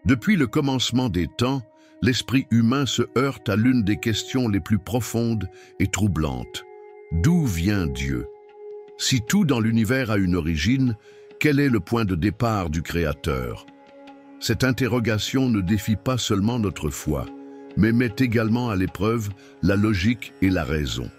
Depuis le commencement des temps, l'esprit humain se heurte à l'une des questions les plus profondes et troublantes. D'où vient Dieu? Si tout dans l'univers a une origine, quel est le point de départ du Créateur? Cette interrogation ne défie pas seulement notre foi, mais met également à l'épreuve la logique et la raison.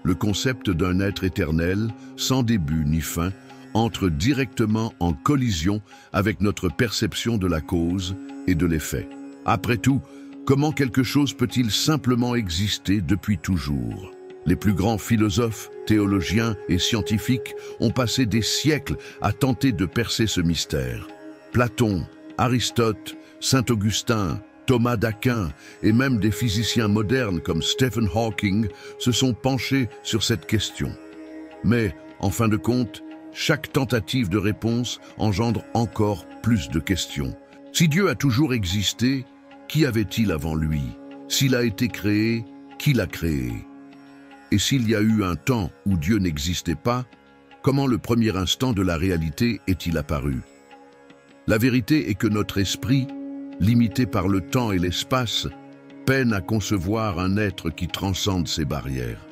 Le concept d'un être éternel, sans début ni fin, entre directement en collision avec notre perception de la cause et de l'effet. Après tout, comment quelque chose peut-il simplement exister depuis toujours? Les plus grands philosophes, théologiens et scientifiques ont passé des siècles à tenter de percer ce mystère. Platon, Aristote, Saint Augustin, Thomas d'Aquin et même des physiciens modernes comme Stephen Hawking se sont penchés sur cette question. Mais, en fin de compte, chaque tentative de réponse engendre encore plus de questions. Si Dieu a toujours existé, qui avait-il avant lui? S'il a été créé, qui l'a créé? Et s'il y a eu un temps où Dieu n'existait pas, comment le premier instant de la réalité est-il apparu? La vérité est que notre esprit, limité par le temps et l'espace, peine à concevoir un être qui transcende ces barrières.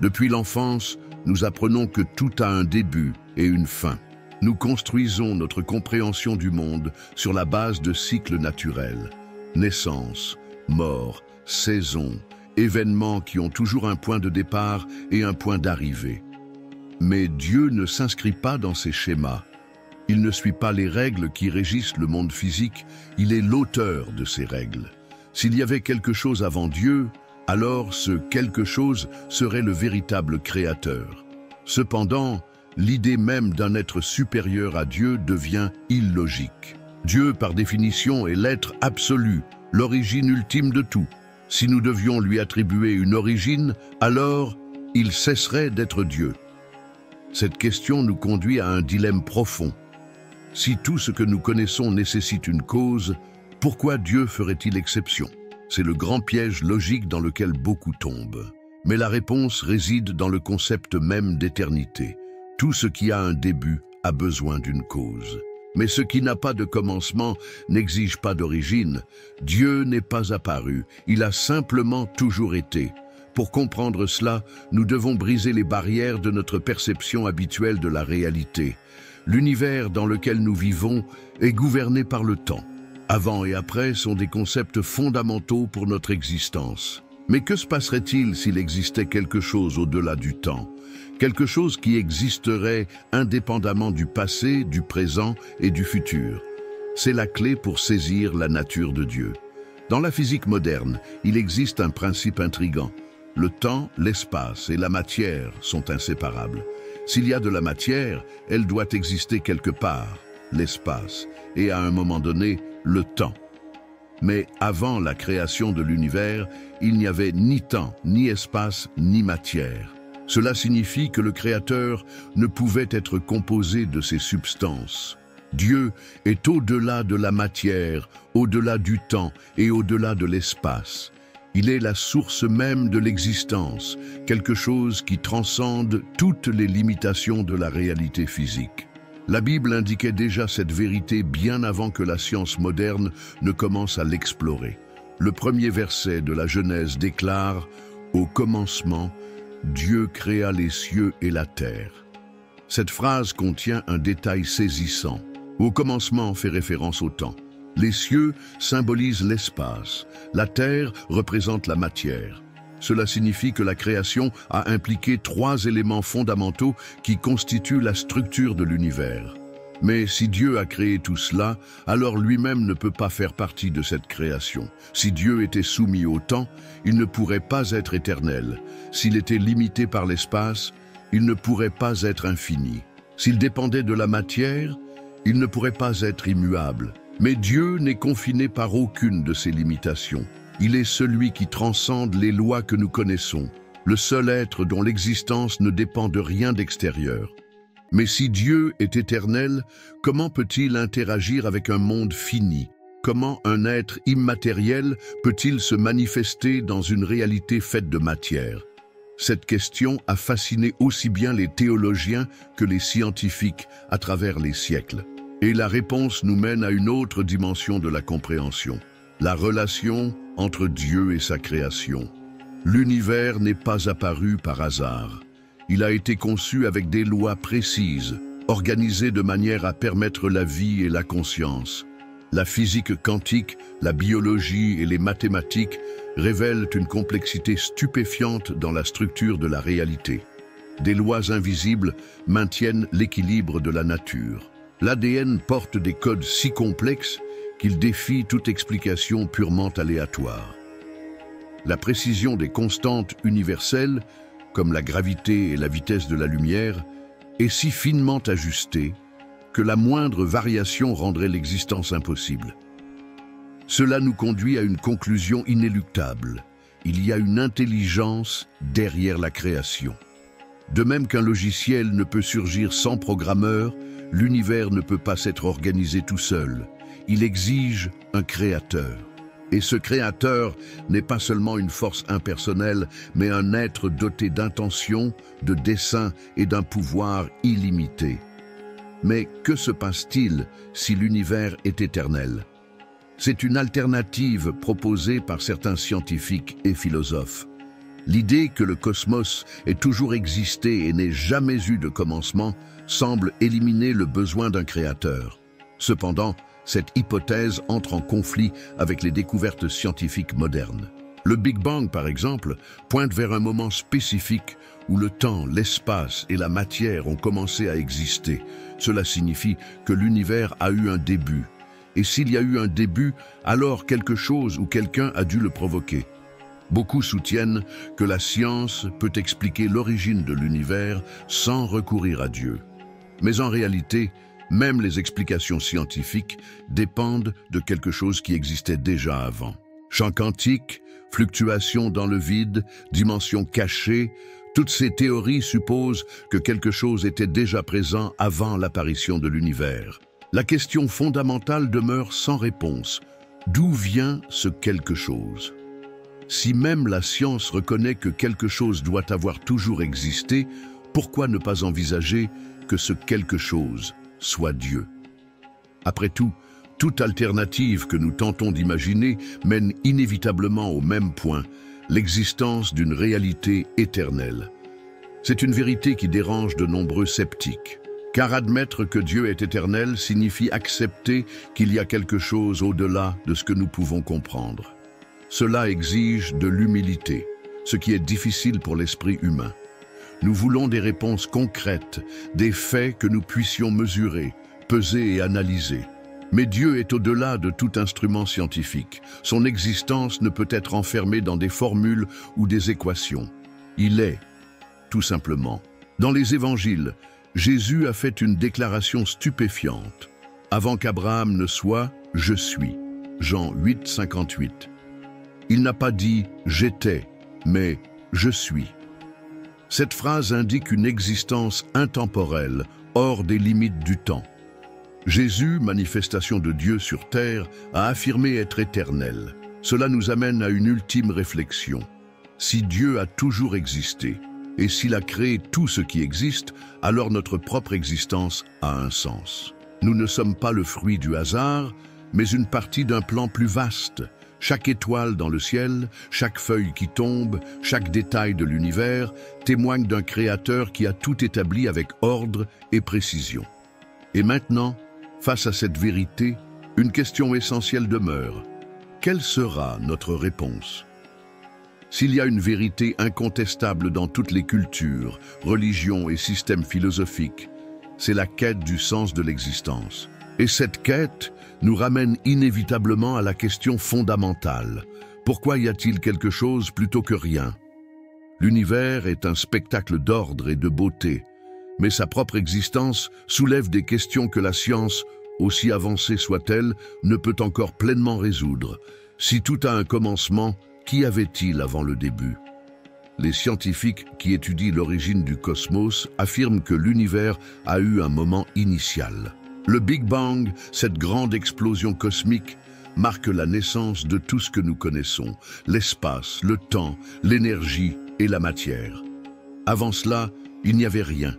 Depuis l'enfance, nous apprenons que tout a un début et une fin. Nous construisons notre compréhension du monde sur la base de cycles naturels. Naissance, mort, saison, événements qui ont toujours un point de départ et un point d'arrivée. Mais Dieu ne s'inscrit pas dans ces schémas. Il ne suit pas les règles qui régissent le monde physique, il est l'auteur de ces règles. S'il y avait quelque chose avant Dieu, alors ce quelque chose serait le véritable créateur. Cependant, l'idée même d'un être supérieur à Dieu devient illogique. Dieu, par définition, est l'être absolu, l'origine ultime de tout. Si nous devions lui attribuer une origine, alors il cesserait d'être Dieu. Cette question nous conduit à un dilemme profond. Si tout ce que nous connaissons nécessite une cause, pourquoi Dieu ferait-il exception? C'est le grand piège logique dans lequel beaucoup tombent. Mais la réponse réside dans le concept même d'éternité. Tout ce qui a un début a besoin d'une cause. Mais ce qui n'a pas de commencement n'exige pas d'origine. Dieu n'est pas apparu, il a simplement toujours été. Pour comprendre cela, nous devons briser les barrières de notre perception habituelle de la réalité. L'univers dans lequel nous vivons est gouverné par le temps. Avant et après sont des concepts fondamentaux pour notre existence. Mais que se passerait-il s'il existait quelque chose au-delà du temps? Quelque chose qui existerait indépendamment du passé, du présent et du futur. C'est la clé pour saisir la nature de Dieu. Dans la physique moderne, il existe un principe intrigant. Le temps, l'espace et la matière sont inséparables. S'il y a de la matière, elle doit exister quelque part, l'espace, et à un moment donné, le temps. Mais avant la création de l'univers, il n'y avait ni temps, ni espace, ni matière. Cela signifie que le Créateur ne pouvait être composé de ces substances. Dieu est au-delà de la matière, au-delà du temps et au-delà de l'espace. Il est la source même de l'existence, quelque chose qui transcende toutes les limitations de la réalité physique. La Bible indiquait déjà cette vérité bien avant que la science moderne ne commence à l'explorer. Le premier verset de la Genèse déclare « Au commencement, Dieu créa les cieux et la terre ». Cette phrase contient un détail saisissant. Au commencement fait référence au temps. Les cieux symbolisent l'espace. La terre représente la matière. Cela signifie que la création a impliqué 3 éléments fondamentaux qui constituent la structure de l'univers. Mais si Dieu a créé tout cela, alors lui-même ne peut pas faire partie de cette création. Si Dieu était soumis au temps, il ne pourrait pas être éternel. S'il était limité par l'espace, il ne pourrait pas être infini. S'il dépendait de la matière, il ne pourrait pas être immuable. Mais Dieu n'est confiné par aucune de ces limitations. Il est celui qui transcende les lois que nous connaissons, le seul être dont l'existence ne dépend de rien d'extérieur. Mais si Dieu est éternel, comment peut-il interagir avec un monde fini? Comment un être immatériel peut-il se manifester dans une réalité faite de matière? Cette question a fasciné aussi bien les théologiens que les scientifiques à travers les siècles. Et la réponse nous mène à une autre dimension de la compréhension, la relation entre Dieu et sa création. L'univers n'est pas apparu par hasard. Il a été conçu avec des lois précises, organisées de manière à permettre la vie et la conscience. La physique quantique, la biologie et les mathématiques révèlent une complexité stupéfiante dans la structure de la réalité. Des lois invisibles maintiennent l'équilibre de la nature. L'ADN porte des codes si complexes qu'il défie toute explication purement aléatoire. La précision des constantes universelles, comme la gravité et la vitesse de la lumière, est si finement ajustée que la moindre variation rendrait l'existence impossible. Cela nous conduit à une conclusion inéluctable. Il y a une intelligence derrière la création. De même qu'un logiciel ne peut surgir sans programmeur, l'univers ne peut pas s'être organisé tout seul. Il exige un créateur. Et ce créateur n'est pas seulement une force impersonnelle, mais un être doté d'intention, de dessein et d'un pouvoir illimité. Mais que se passe-t-il si l'univers est éternel? C'est une alternative proposée par certains scientifiques et philosophes. L'idée que le cosmos ait toujours existé et n'ait jamais eu de commencement semble éliminer le besoin d'un créateur. Cependant, cette hypothèse entre en conflit avec les découvertes scientifiques modernes. Le Big Bang, par exemple, pointe vers un moment spécifique où le temps, l'espace et la matière ont commencé à exister. Cela signifie que l'univers a eu un début. Et s'il y a eu un début, alors quelque chose ou quelqu'un a dû le provoquer. Beaucoup soutiennent que la science peut expliquer l'origine de l'univers sans recourir à Dieu. Mais en réalité, même les explications scientifiques dépendent de quelque chose qui existait déjà avant. Champ quantique, fluctuations dans le vide, dimensions cachées, toutes ces théories supposent que quelque chose était déjà présent avant l'apparition de l'univers. La question fondamentale demeure sans réponse. D'où vient ce quelque chose? Si même la science reconnaît que quelque chose doit avoir toujours existé, pourquoi ne pas envisager que ce quelque chose soit Dieu? Après tout, toute alternative que nous tentons d'imaginer mène inévitablement au même point, l'existence d'une réalité éternelle. C'est une vérité qui dérange de nombreux sceptiques, car admettre que Dieu est éternel signifie accepter qu'il y a quelque chose au-delà de ce que nous pouvons comprendre. Cela exige de l'humilité, ce qui est difficile pour l'esprit humain. Nous voulons des réponses concrètes, des faits que nous puissions mesurer, peser et analyser. Mais Dieu est au-delà de tout instrument scientifique. Son existence ne peut être enfermée dans des formules ou des équations. Il est, tout simplement. Dans les évangiles, Jésus a fait une déclaration stupéfiante. Avant qu'Abraham ne soit, je suis. Jean 8, 58. Il n'a pas dit « j'étais », mais « je suis ». Cette phrase indique une existence intemporelle, hors des limites du temps. Jésus, manifestation de Dieu sur terre, a affirmé être éternel. Cela nous amène à une ultime réflexion. Si Dieu a toujours existé, et s'il a créé tout ce qui existe, alors notre propre existence a un sens. Nous ne sommes pas le fruit du hasard, mais une partie d'un plan plus vaste. Chaque étoile dans le ciel, chaque feuille qui tombe, chaque détail de l'univers témoigne d'un créateur qui a tout établi avec ordre et précision. Et maintenant, face à cette vérité, une question essentielle demeure. Quelle sera notre réponse? S'il y a une vérité incontestable dans toutes les cultures, religions et systèmes philosophiques, c'est la quête du sens de l'existence. Et cette quête nous ramène inévitablement à la question fondamentale. Pourquoi y a-t-il quelque chose plutôt que rien? L'univers est un spectacle d'ordre et de beauté, mais sa propre existence soulève des questions que la science, aussi avancée soit-elle, ne peut encore pleinement résoudre. Si tout a un commencement, qu'y avait-il avant le début? Les scientifiques qui étudient l'origine du cosmos affirment que l'univers a eu un moment initial. Le Big Bang, cette grande explosion cosmique, marque la naissance de tout ce que nous connaissons, l'espace, le temps, l'énergie et la matière. Avant cela, il n'y avait rien,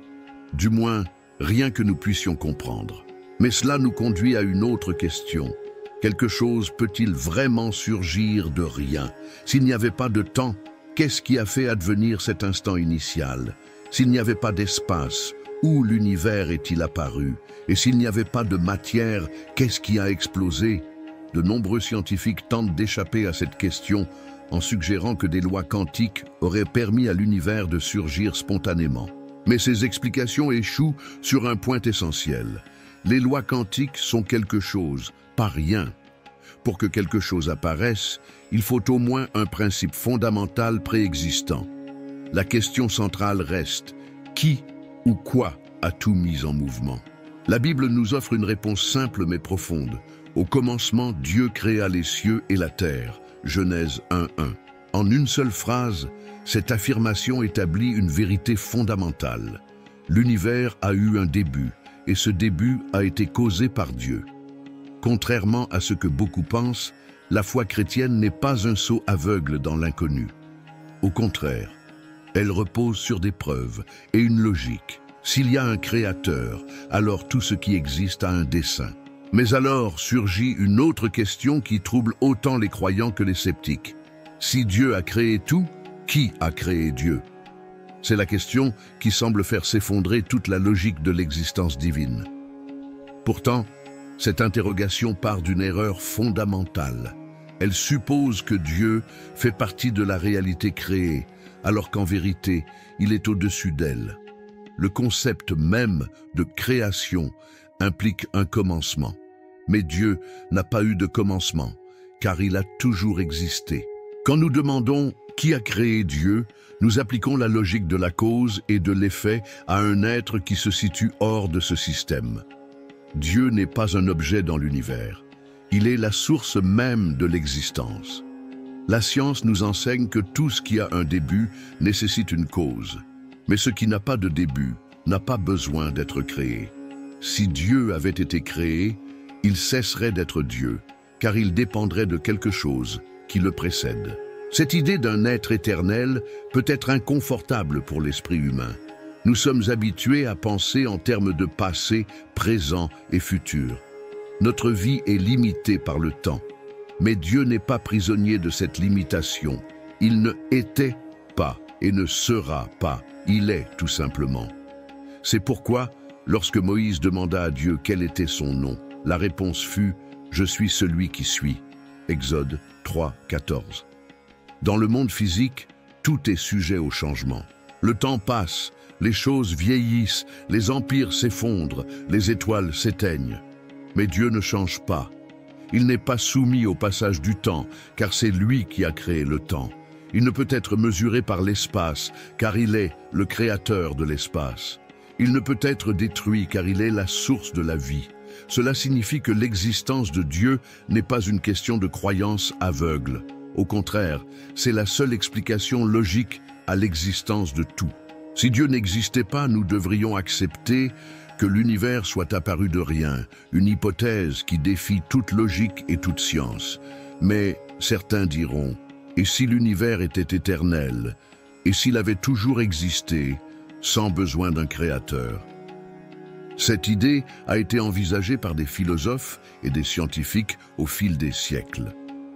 du moins rien que nous puissions comprendre. Mais cela nous conduit à une autre question. Quelque chose peut-il vraiment surgir de rien? S'il n'y avait pas de temps, qu'est-ce qui a fait advenir cet instant initial? S'il n'y avait pas d'espace, où l'univers est-il apparu? Et s'il n'y avait pas de matière, qu'est-ce qui a explosé? De nombreux scientifiques tentent d'échapper à cette question en suggérant que des lois quantiques auraient permis à l'univers de surgir spontanément. Mais ces explications échouent sur un point essentiel. Les lois quantiques sont quelque chose, pas rien. Pour que quelque chose apparaisse, il faut au moins un principe fondamental préexistant. La question centrale reste: qui ou quoi a tout mis en mouvement? La Bible nous offre une réponse simple mais profonde. Au commencement, Dieu créa les cieux et la terre. Genèse 1:1. En une seule phrase, cette affirmation établit une vérité fondamentale. L'univers a eu un début, et ce début a été causé par Dieu. Contrairement à ce que beaucoup pensent, la foi chrétienne n'est pas un saut aveugle dans l'inconnu. Au contraire, elle repose sur des preuves et une logique. S'il y a un créateur, alors tout ce qui existe a un dessein. Mais alors surgit une autre question qui trouble autant les croyants que les sceptiques. Si Dieu a créé tout, qui a créé Dieu? C'est la question qui semble faire s'effondrer toute la logique de l'existence divine. Pourtant, cette interrogation part d'une erreur fondamentale. Elle suppose que Dieu fait partie de la réalité créée, alors qu'en vérité, il est au-dessus d'elle. Le concept même de création implique un commencement. Mais Dieu n'a pas eu de commencement, car il a toujours existé. Quand nous demandons qui a créé Dieu, nous appliquons la logique de la cause et de l'effet à un être qui se situe hors de ce système. Dieu n'est pas un objet dans l'univers. Il est la source même de l'existence. La science nous enseigne que tout ce qui a un début nécessite une cause. Mais ce qui n'a pas de début n'a pas besoin d'être créé. Si Dieu avait été créé, il cesserait d'être Dieu, car il dépendrait de quelque chose qui le précède. Cette idée d'un être éternel peut être inconfortable pour l'esprit humain. Nous sommes habitués à penser en termes de passé, présent et futur. Notre vie est limitée par le temps. Mais Dieu n'est pas prisonnier de cette limitation. Il ne était pas et ne sera pas. Il est tout simplement. C'est pourquoi, lorsque Moïse demanda à Dieu quel était son nom, la réponse fut « Je suis celui qui suis ». Exode 3, 14. Dans le monde physique, tout est sujet au changement. Le temps passe, les choses vieillissent, les empires s'effondrent, les étoiles s'éteignent. Mais Dieu ne change pas. Il n'est pas soumis au passage du temps, car c'est lui qui a créé le temps. Il ne peut être mesuré par l'espace, car il est le créateur de l'espace. Il ne peut être détruit, car il est la source de la vie. Cela signifie que l'existence de Dieu n'est pas une question de croyance aveugle. Au contraire, c'est la seule explication logique à l'existence de tout. Si Dieu n'existait pas, nous devrions accepter que l'univers soit apparu de rien, une hypothèse qui défie toute logique et toute science. Mais certains diront, et si l'univers était éternel, et s'il avait toujours existé, sans besoin d'un créateur? Cette idée a été envisagée par des philosophes et des scientifiques au fil des siècles.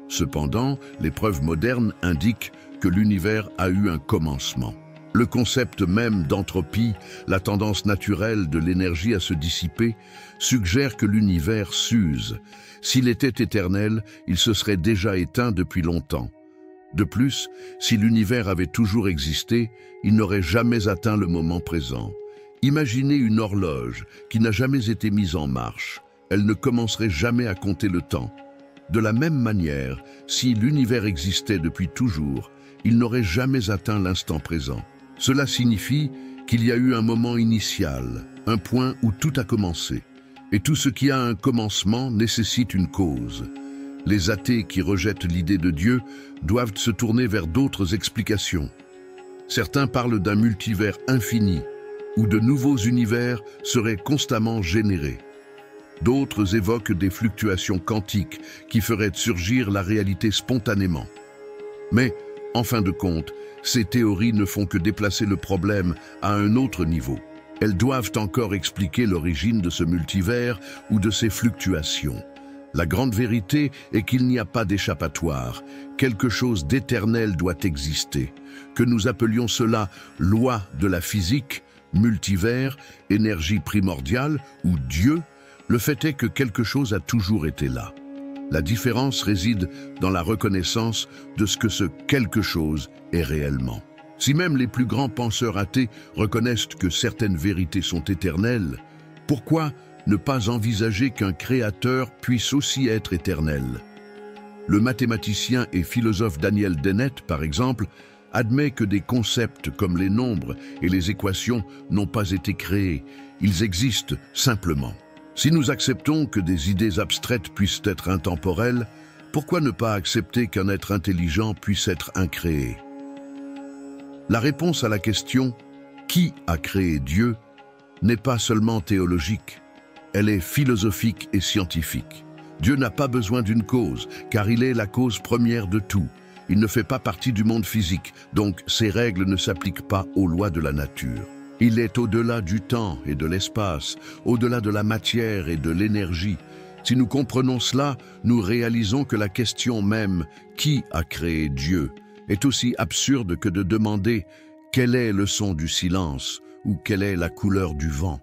Cependant, les preuves modernes indiquent que l'univers a eu un commencement. Le concept même d'entropie, la tendance naturelle de l'énergie à se dissiper, suggère que l'univers s'use. S'il était éternel, il se serait déjà éteint depuis longtemps. De plus, si l'univers avait toujours existé, il n'aurait jamais atteint le moment présent. Imaginez une horloge qui n'a jamais été mise en marche. Elle ne commencerait jamais à compter le temps. De la même manière, si l'univers existait depuis toujours, il n'aurait jamais atteint l'instant présent. Cela signifie qu'il y a eu un moment initial, un point où tout a commencé. Et tout ce qui a un commencement nécessite une cause. Les athées qui rejettent l'idée de Dieu doivent se tourner vers d'autres explications. Certains parlent d'un multivers infini, où de nouveaux univers seraient constamment générés. D'autres évoquent des fluctuations quantiques qui feraient surgir la réalité spontanément. Mais, en fin de compte, ces théories ne font que déplacer le problème à un autre niveau. Elles doivent encore expliquer l'origine de ce multivers ou de ses fluctuations. La grande vérité est qu'il n'y a pas d'échappatoire. Quelque chose d'éternel doit exister. Que nous appelions cela loi de la physique, multivers, énergie primordiale ou Dieu, le fait est que quelque chose a toujours été là. La différence réside dans la reconnaissance de ce que ce quelque chose est réellement. Si même les plus grands penseurs athées reconnaissent que certaines vérités sont éternelles, pourquoi ne pas envisager qu'un créateur puisse aussi être éternel? Le mathématicien et philosophe Daniel Dennett, par exemple, admet que des concepts comme les nombres et les équations n'ont pas été créés, ils existent simplement. Si nous acceptons que des idées abstraites puissent être intemporelles, pourquoi ne pas accepter qu'un être intelligent puisse être incréé? La réponse à la question « Qui a créé Dieu ?» n'est pas seulement théologique, elle est philosophique et scientifique. Dieu n'a pas besoin d'une cause, car il est la cause première de tout. Il ne fait pas partie du monde physique, donc ses règles ne s'appliquent pas aux lois de la nature. Il est au-delà du temps et de l'espace, au-delà de la matière et de l'énergie. Si nous comprenons cela, nous réalisons que la question même « Qui a créé Dieu ?» est aussi absurde que de demander « Quel est le son du silence ?» ou « Quelle est la couleur du vent ?»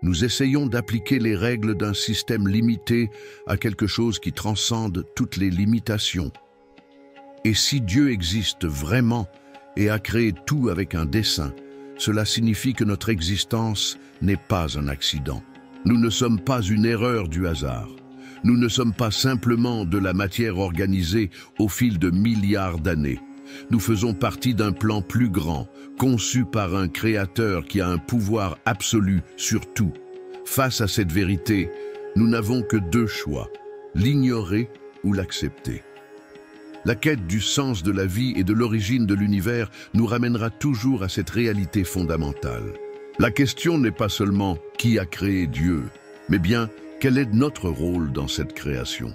Nous essayons d'appliquer les règles d'un système limité à quelque chose qui transcende toutes les limitations. Et si Dieu existe vraiment et a créé tout avec un dessein, cela signifie que notre existence n'est pas un accident. Nous ne sommes pas une erreur du hasard. Nous ne sommes pas simplement de la matière organisée au fil de milliards d'années. Nous faisons partie d'un plan plus grand, conçu par un créateur qui a un pouvoir absolu sur tout. Face à cette vérité, nous n'avons que deux choix, l'ignorer ou l'accepter. La quête du sens de la vie et de l'origine de l'univers nous ramènera toujours à cette réalité fondamentale. La question n'est pas seulement qui a créé Dieu, mais bien quel est notre rôle dans cette création.